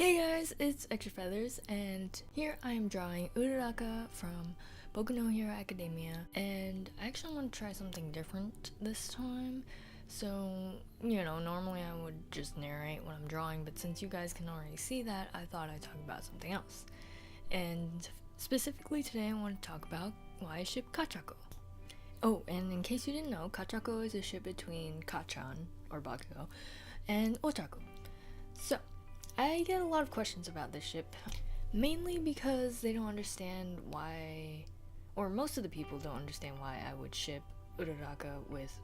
Hey guys, it's Extra Feathers, and here I am drawing Uraraka from Boku no Hero Academia, and I actually want to try something different this time. So, normally I would just narrate what I'm drawing, but since you guys can already see that, I thought I'd talk about something else. And specifically today I want to talk about why I ship Kacchako. Oh, and in case you didn't know, Kacchako is a ship between Kacchan, or Bakugo, and Ochako. So, I get a lot of questions about this ship, mainly because they don't understand why, or most of the people don't understand why I would ship Uraraka with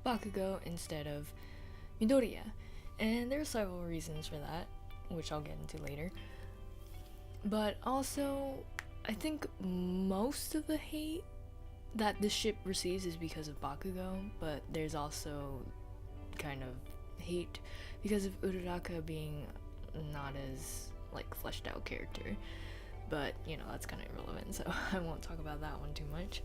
Bakugo instead of Midoriya, and there are several reasons for that, which I'll get into later. But also, I think most of the hate that this ship receives is because of Bakugo, but there's also kind of hate because of Uraraka being not as fleshed out character, but that's kind of irrelevant, so I won't talk about that one too much.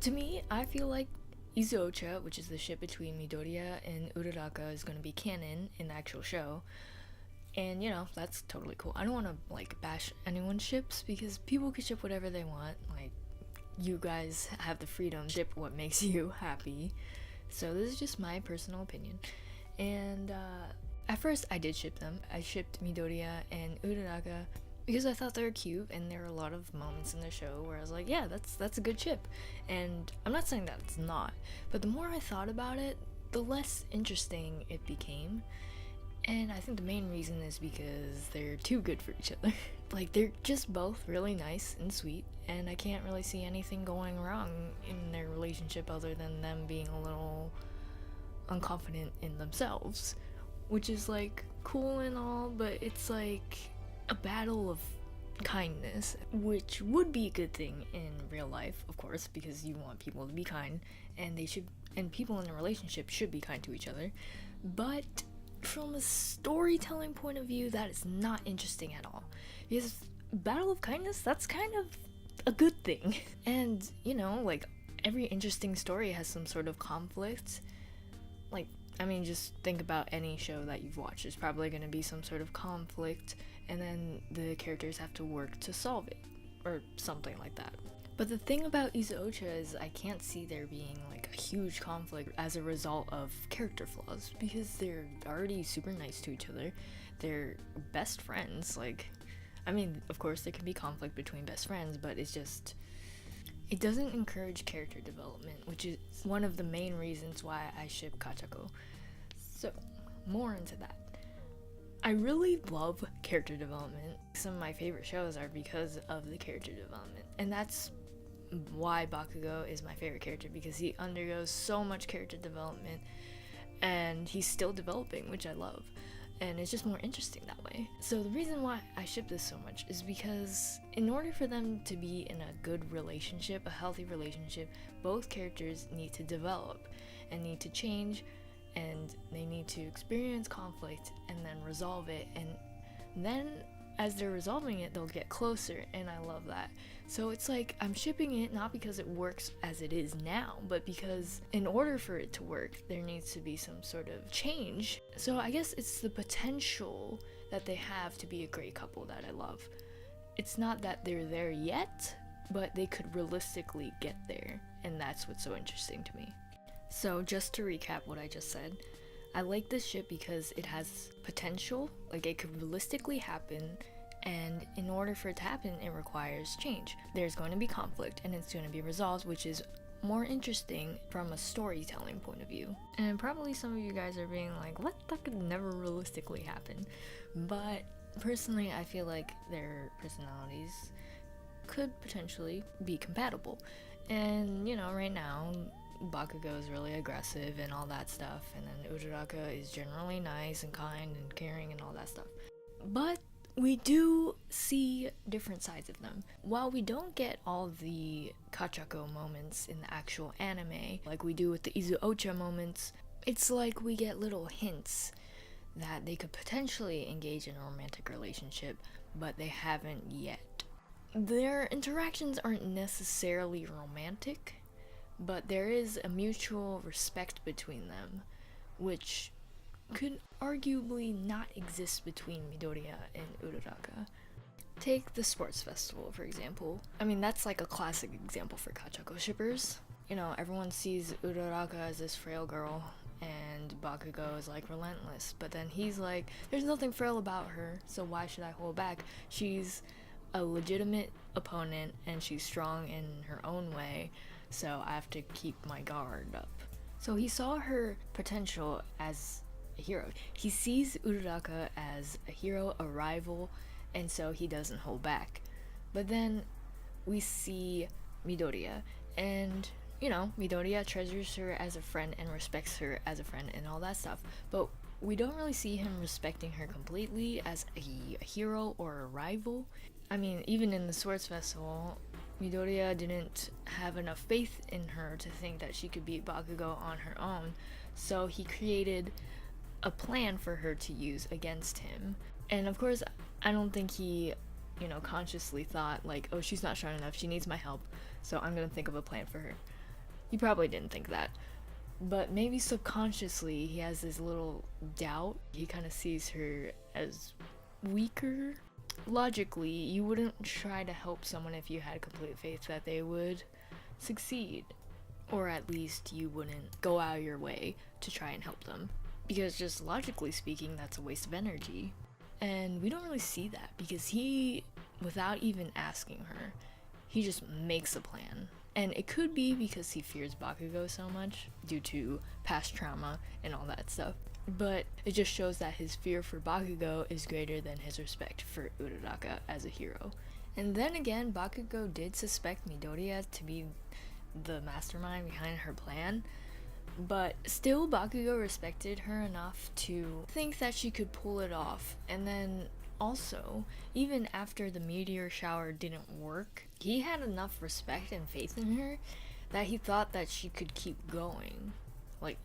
To me, I feel like Izuocha, which is the ship between Midoriya and Uraraka, is going to be canon in the actual show, and that's totally cool. I don't want to bash anyone's ships because people can ship whatever they want. You guys have the freedom to ship what makes you happy, so this is just my personal opinion. And at first I did ship them. I shipped Midoriya and Uraraka because I thought they were cute, and there were a lot of moments in the show where I was like, yeah, that's a good ship. And I'm not saying that it's not, but the more I thought about it, the less interesting it became. And I think the main reason is because they're too good for each other. They're just both really nice and sweet, and I can't really see anything going wrong in their relationship other than them being a little unconfident in themselves, which is cool and all, but it's a battle of kindness, which would be a good thing in real life, of course, because you want people to be kind, and people in a relationship should be kind to each other. But from a storytelling point of view, that is not interesting at all, because battle of kindness, that's kind of a good thing. And every interesting story has some sort of conflict. Just think about any show that you've watched. There's probably going to be some sort of conflict, and then the characters have to work to solve it, or something like that. But the thing about Izuocha is I can't see there being a huge conflict as a result of character flaws, because they're already super nice to each other. They're best friends. Of course there can be conflict between best friends, but it doesn't encourage character development, which is one of the main reasons why I ship Kacchako. So, more into that. I really love character development. Some of my favorite shows are because of the character development, and that's why Bakugo is my favorite character, because he undergoes so much character development and he's still developing, which I love, and it's just more interesting that way. So the reason why I ship this so much is because in order for them to be in a good relationship, a healthy relationship, both characters need to develop and need to change, and they need to experience conflict and then resolve it, and then as they're resolving it, they'll get closer, and I love that. So it's I'm shipping it not because it works as it is now, but because in order for it to work, there needs to be some sort of change. So I guess it's the potential that they have to be a great couple that I love. It's not that they're there yet, but they could realistically get there, and that's what's so interesting to me. So just to recap what I just said, I like this ship because it has potential, it could realistically happen, and in order for it to happen, it requires change. There's going to be conflict, and it's going to be resolved, which is more interesting from a storytelling point of view. And probably some of you guys are being like, what? That could never realistically happen. But personally, I feel like their personalities could potentially be compatible. And, right now, Bakugo is really aggressive and all that stuff, and then Uraraka is generally nice and kind and caring and all that stuff. But we do see different sides of them. While we don't get all the Kacchako moments in the actual anime, like we do with the Izuocha moments, it's we get little hints that they could potentially engage in a romantic relationship, but they haven't yet. Their interactions aren't necessarily romantic, but there is a mutual respect between them, which could arguably not exist between Midoriya and Uraraka. Take the sports festival, for example. I mean, that's like a classic example for Kacchako shippers. You know, everyone sees Uraraka as this frail girl, and Bakugo is like relentless, but then he's like, there's nothing frail about her, so why should I hold back? She's a legitimate opponent, and she's strong in her own way, so I have to keep my guard up. So he saw her potential as a hero. He sees Uraraka as a hero, a rival, and so he doesn't hold back. But then we see Midoriya, and you know, Midoriya treasures her as a friend and respects her as a friend and all that stuff, but we don't really see him respecting her completely as a hero or a rival. I mean, even in the sports festival, Midoriya didn't have enough faith in her to think that she could beat Bakugo on her own, so he created a plan for her to use against him. And of course, I don't think he, you know, consciously thought like, oh, she's not strong enough, she needs my help, so I'm gonna think of a plan for her. He probably didn't think that, but maybe subconsciously he has this little doubt. He kind of sees her as weaker. Logically, you wouldn't try to help someone if you had complete faith that they would succeed, or at least you wouldn't go out of your way to try and help them, because just logically speaking, that's a waste of energy. And we don't really see that, because he, without even asking her, he just makes a plan. And it could be because he fears Bakugo so much due to past trauma and all that stuff. But it just shows that his fear for Bakugo is greater than his respect for Uraraka as a hero. And then again, Bakugo did suspect Midoriya to be the mastermind behind her plan. But still, Bakugo respected her enough to think that she could pull it off. And then also, even after the meteor shower didn't work, he had enough respect and faith in her that he thought that she could keep going. Like,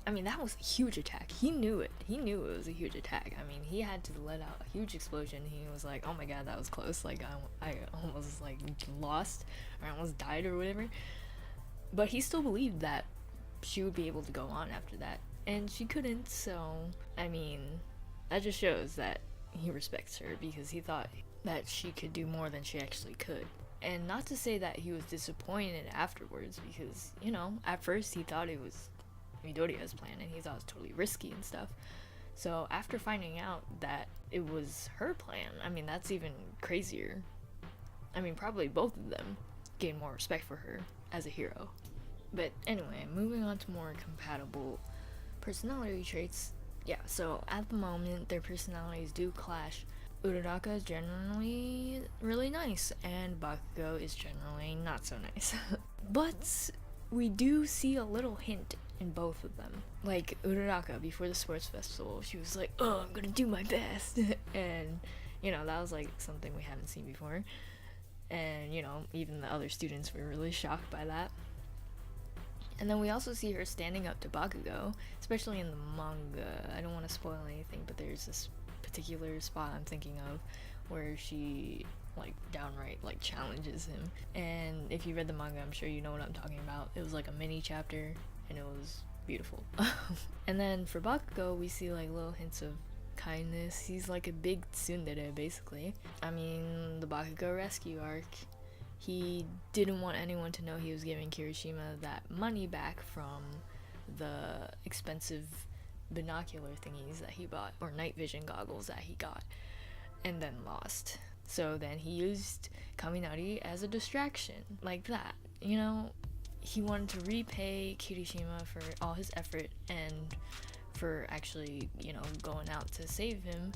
I mean, that was a huge attack. He knew it. He knew it was a huge attack. I mean, he had to let out a huge explosion. He was like, oh my god, that was close. Like, I almost, like, lost, or I almost died or whatever. But he still believed that she would be able to go on after that. And she couldn't, so, I mean, that just shows that he respects her, because he thought that she could do more than she actually could. And not to say that he was disappointed afterwards, because, you know, at first he thought it was Midoriya's plan, and he thought it was totally risky and stuff. So after finding out that it was her plan, I mean, that's even crazier. I mean, probably both of them gained more respect for her as a hero. But anyway, moving on to more compatible personality traits. Yeah, so at the moment, their personalities do clash. Uraraka is generally really nice, and Bakugo is generally not so nice. But we do see a little hint in both of them. Like, Uraraka, before the sports festival, she was like, oh, I'm gonna do my best. And, you know, that was like something we haven't seen before. And, you know, even the other students were really shocked by that. And then we also see her standing up to Bakugo, especially in the manga. I don't want to spoil anything, but there's this particular spot I'm thinking of where she, like, downright, like, challenges him. And if you read the manga, I'm sure you know what I'm talking about. It was like a mini chapter, and it was beautiful. And then for Bakugo, we see, like, little hints of kindness. He's like a big tsundere, basically. I mean, the Bakugo rescue arc, he didn't want anyone to know he was giving Kirishima that money back from the expensive binocular thingies that he bought, or night vision goggles that he got, and then lost. So then he used Kaminari as a distraction, like that. You know, he wanted to repay Kirishima for all his effort and for actually, you know, going out to save him,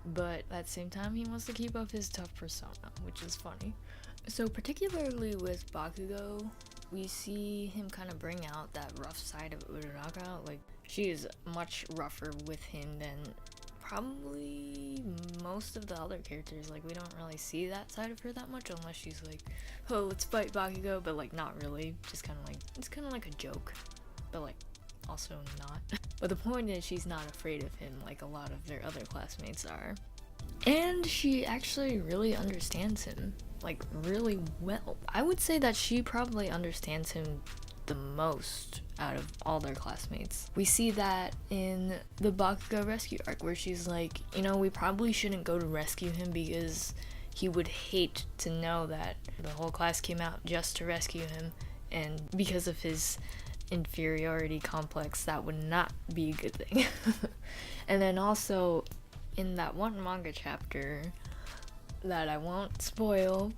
but at the same time he wants to keep up his tough persona, which is funny. So particularly with Bakugo, we see him kind of bring out that rough side of Uraraka. Like, she is much rougher with him than probably most of the other characters. Like, we don't really see that side of her that much, unless she's like, oh, let's fight Bakugo, but like, not really. Just kind of like, it's kind of like a joke, but like, also not. But the point is, she's not afraid of him like a lot of their other classmates are. And she actually really understands him, like, really well. I would say that she probably understands him the most out of all their classmates. We see that in the Bakugo rescue arc, where she's like, you know, we probably shouldn't go to rescue him because he would hate to know that the whole class came out just to rescue him, and because of his inferiority complex, that would not be a good thing. And then also in that one manga chapter that I won't spoil,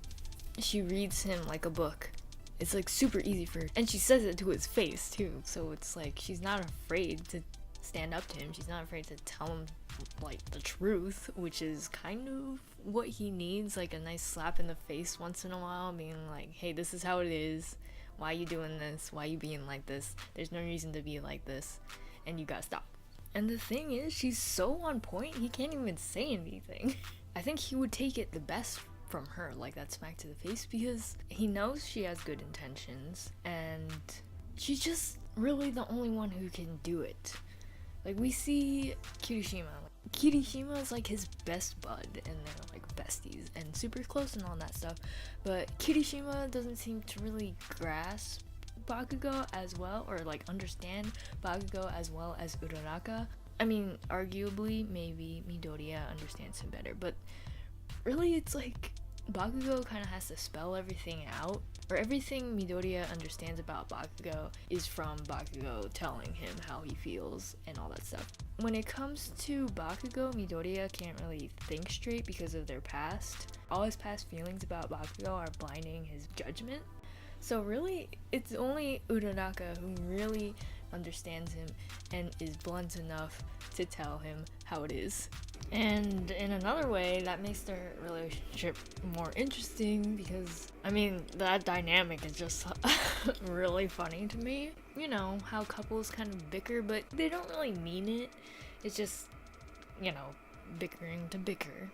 she reads him like a book. It's like super easy for her, and she says it to his face too, so it's like she's not afraid to stand up to him. She's not afraid to tell him like the truth, which is kind of what he needs, like a nice slap in the face once in a while, being like, hey, this is how it is, why you doing this, why you being like this, there's no reason to be like this, and you gotta stop. And the thing is, she's so on point, he can't even say anything. I think he would take it the best from her, like that smack to the face, because he knows she has good intentions, and she's just really the only one who can do it. Like, we see Kirishima. Kirishima is like his best bud, and they're like besties and super close and all that stuff, but Kirishima doesn't seem to really grasp Bakugo as well, or like understand Bakugo as well as Uraraka. I mean, arguably, maybe Midoriya understands him better, but really it's like Bakugo kind of has to spell everything out, or everything Midoriya understands about Bakugo is from Bakugo telling him how he feels and all that stuff. When it comes to Bakugo, Midoriya can't really think straight because of their past. All his past feelings about Bakugo are blinding his judgment. So really, it's only Uraraka who really understands him and is blunt enough to tell him how it is. And in another way, that makes their relationship more interesting because, I mean, that dynamic is just really funny to me. You know, how couples kind of bicker, but they don't really mean it. It's just, you know, bickering to bicker.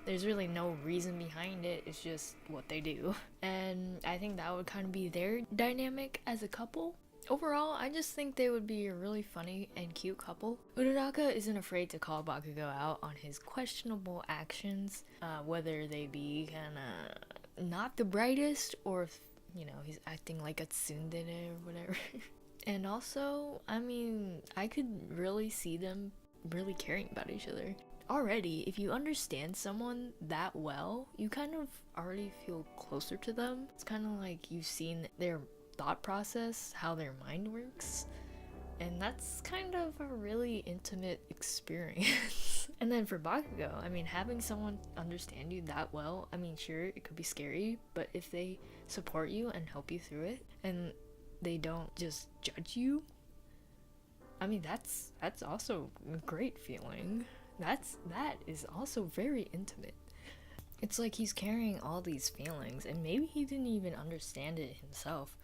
There's really no reason behind it, it's just what they do. And I think that would kind of be their dynamic as a couple. Overall, I just think they would be a really funny and cute couple. Uraraka isn't afraid to call Bakugo out on his questionable actions, whether they be kinda not the brightest, or if, you know, he's acting like a tsundere or whatever. And also, I mean, I could really see them really caring about each other. Already, if you understand someone that well, you kind of already feel closer to them. It's kind of like you've seen their thought process, how their mind works, and that's kind of a really intimate experience. And then for Bakugo, I mean, having someone understand you that well, I mean, sure, it could be scary, but if they support you and help you through it, and they don't just judge you, I mean, that's also a great feeling. That is also very intimate. It's like he's carrying all these feelings, and maybe he didn't even understand it himself,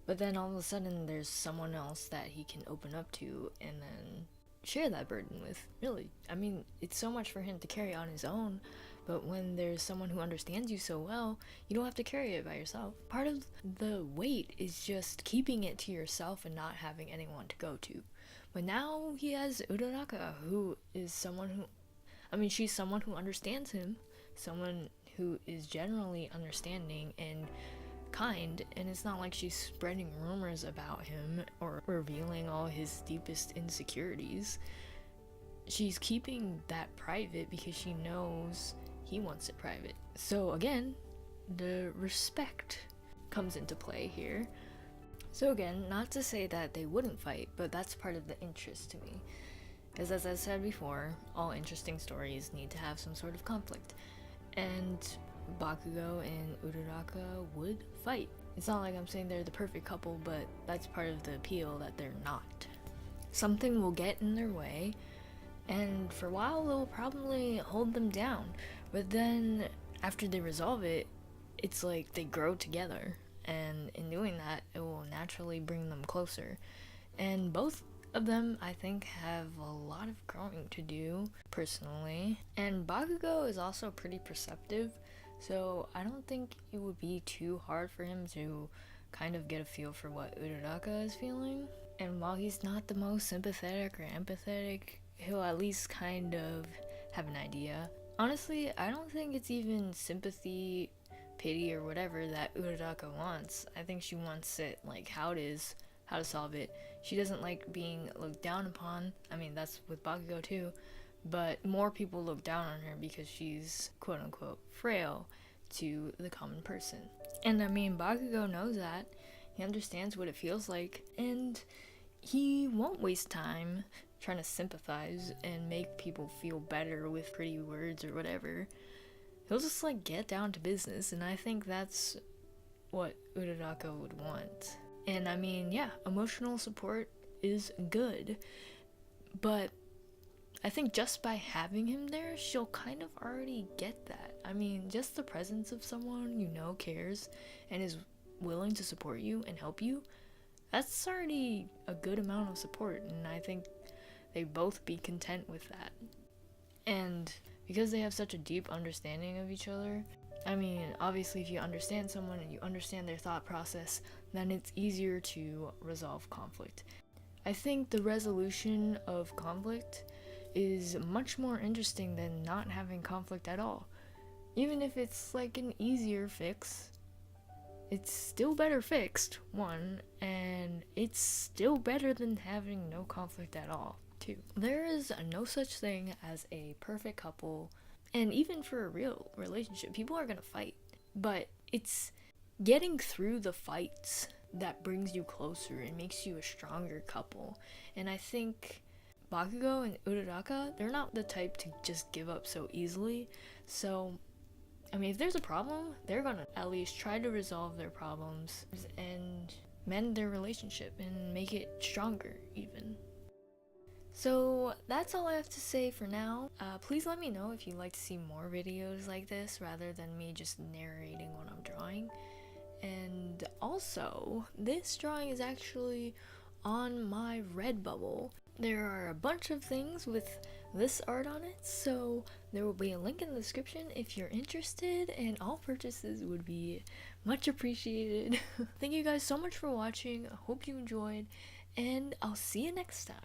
but then all of a sudden there's someone else that he can open up to and then share that burden with. Really, I mean, it's so much for him to carry on his own, but when there's someone who understands you so well, you don't have to carry it by yourself. Part of the weight is just keeping it to yourself and not having anyone to go to. But now he has Uraraka, who is someone who, I mean, she's someone who understands him, someone who is generally understanding and kind, and it's not like she's spreading rumors about him or revealing all his deepest insecurities. She's keeping that private because she knows he wants it private. So again, the respect comes into play here. So again, not to say that they wouldn't fight, but that's part of the interest to me. Because as I said before, all interesting stories need to have some sort of conflict. And Bakugo and Uraraka would fight. It's not like I'm saying they're the perfect couple, but that's part of the appeal, that they're not. Something will get in their way, and for a while they'll probably hold them down. But then, after they resolve it, it's like they grow together. And in doing that, it will naturally bring them closer. And both of them, I think, have a lot of growing to do, personally. And Bakugo is also pretty perceptive, so I don't think it would be too hard for him to kind of get a feel for what Uraraka is feeling. And while he's not the most sympathetic or empathetic, he'll at least kind of have an idea. Honestly, I don't think it's even sympathy pity or whatever that Uraraka wants. I think she wants it like how it is, how to solve it. She doesn't like being looked down upon. I mean, that's with Bakugo too, but more people look down on her because she's quote unquote frail to the common person. And I mean, Bakugo knows that. He understands what it feels like, and he won't waste time trying to sympathize and make people feel better with pretty words or whatever. He'll just like get down to business, and I think that's what Uraraka would want. And I mean, yeah, emotional support is good, but I think just by having him there, she'll kind of already get that. I mean, just the presence of someone you know cares and is willing to support you and help you, that's already a good amount of support, and I think they'd both be content with that. And because they have such a deep understanding of each other, I mean, obviously if you understand someone and you understand their thought process, then it's easier to resolve conflict. I think the resolution of conflict is much more interesting than not having conflict at all. Even if it's like an easier fix, it's still better fixed, one, and it's still better than having no conflict at all, two. There is no such thing as a perfect couple, and even for a real relationship, people are gonna fight, but it's getting through the fights that brings you closer and makes you a stronger couple. And I think Bakugo and Uraraka, they're not the type to just give up so easily, so I mean, if there's a problem, they're gonna at least try to resolve their problems and mend their relationship and make it stronger, even. So that's all I have to say for now. Please let me know if you'd like to see more videos like this rather than me just narrating what I'm drawing. And also, this drawing is actually on my Redbubble. There are a bunch of things with this art on it, so there will be a link in the description if you're interested, and all purchases would be much appreciated. Thank you guys so much for watching. I hope you enjoyed, and I'll see you next time.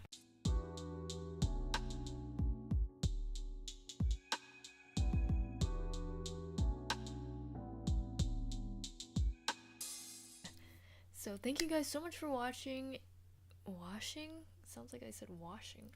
So thank you guys so much for watching. Washing? Sounds like I said washing.